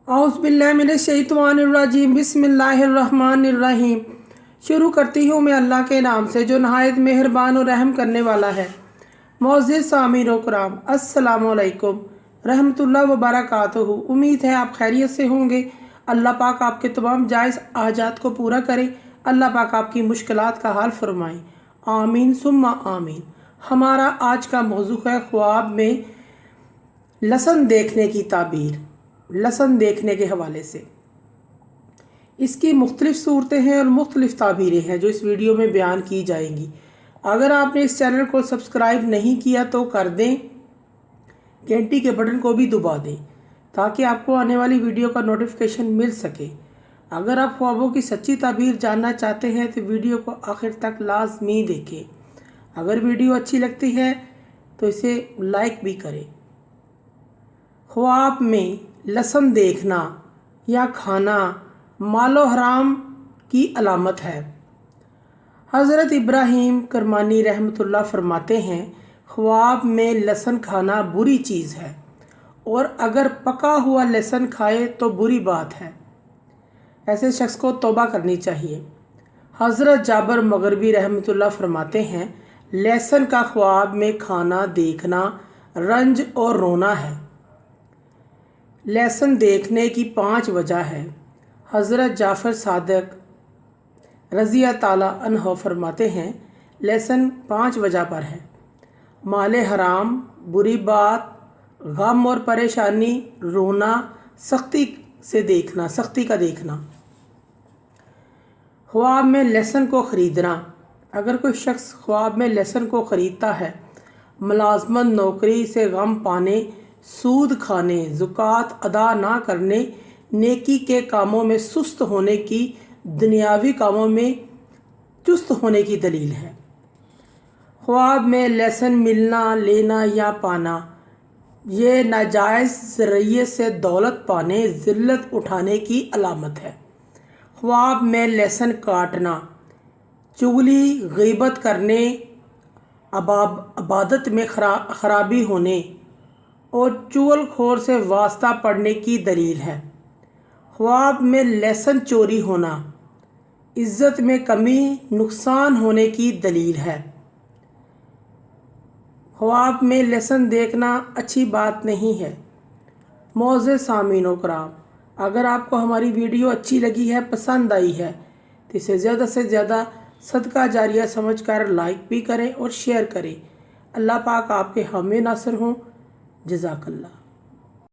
औज़ुबिल्लाहिमिनश्शैतानिर्रजीम बिस्मिल्लाहिर्रहमानिर्रहीम। शुरू करती हूँ मैं अल्लाह के नाम से जो नहायत मेहरबान और रहम करने वाला है। मोअज़्ज़िज़ सामीन व कराम, अस्सलामु अलैकुम रहमतुल्लाह व बरकातुहू। उम्मीद है आप खैरियत से होंगे। अल्लाह पाक आपके तमाम जायज़ हाजात को पूरा करे। अल्लाह पाक आपकी मुश्किलात का हाल फरमाए। आमीन सुम्मा आमीन। हमारा आज का मौजू है ख्वाब में लसन देखने की ताबीर। लसन देखने के हवाले से इसकी मुख्तलिफ़ सूरतें हैं और मुख्तलिफ़ ताबीरें हैं जो इस वीडियो में बयान की जाएंगी। अगर आपने इस चैनल को सब्सक्राइब नहीं किया तो कर दें, घंटी के बटन को भी दबा दें ताकि आपको आने वाली वीडियो का नोटिफिकेशन मिल सके। अगर आप ख्वाबों की सच्ची ताबीर जानना चाहते हैं तो वीडियो को आखिर तक लाजमी देखें। अगर वीडियो अच्छी लगती है तो इसे लाइक भी करें। ख्वाब में लसन देखना या खाना मालो हराम की अलामत है। हज़रत इब्राहीम करमानी रहमतुल्लाह फरमाते हैं, ख्वाब में लसन खाना बुरी चीज़ है और अगर पका हुआ लसन खाए तो बुरी बात है। ऐसे शख्स को तौबा करनी चाहिए। हज़रत जाबर मगरबी रहमतुल्लाह फरमाते हैं, लहसन का ख्वाब में खाना देखना रंज और रोना है। लहसन देखने की 5 वजह है। हज़रत जाफ़र सादिक रज़िया ताला अन्हो फरमाते हैं, लहसन 5 वजह पर है। माले हराम, बुरी बात, गम और परेशानी, रोना, सख्ती का देखना। ख्वाब में लहसन को ख़रीदना। अगर कोई शख्स ख्वाब में लहसन को ख़रीदता है, मुलाजमत, नौकरी से गम पाने, सूद खाने, ज़कात अदा ना करने, नेकी के कामों में सुस्त होने की, दुनियावी कामों में चुस्त होने की दलील है। ख्वाब में लहसन मिलना, लेना या पाना, ये नाजायज़ ज़रिए से दौलत पाने, ज़िल्लत उठाने की अलामत है। ख्वाब में लहसन काटना, चुगली, ग़ीबत करने, इबादत में खराबी होने और चुगलखोर से वास्ता पड़ने की दलील है। ख्वाब में लहसन चोरी होना, इज़्ज़त में कमी, नुकसान होने की दलील है। ख्वाब में लहसन देखना अच्छी बात नहीं है। मोअज़्ज़िज़ सामीन व कराम, अगर आपको हमारी वीडियो अच्छी लगी है, पसंद आई है तो इसे ज़्यादा से ज़्यादा सदका जारिया समझकर लाइक भी करें और शेयर करें। अल्लाह पाक आपके हामी नासर हों। जज़ाकल्लाह।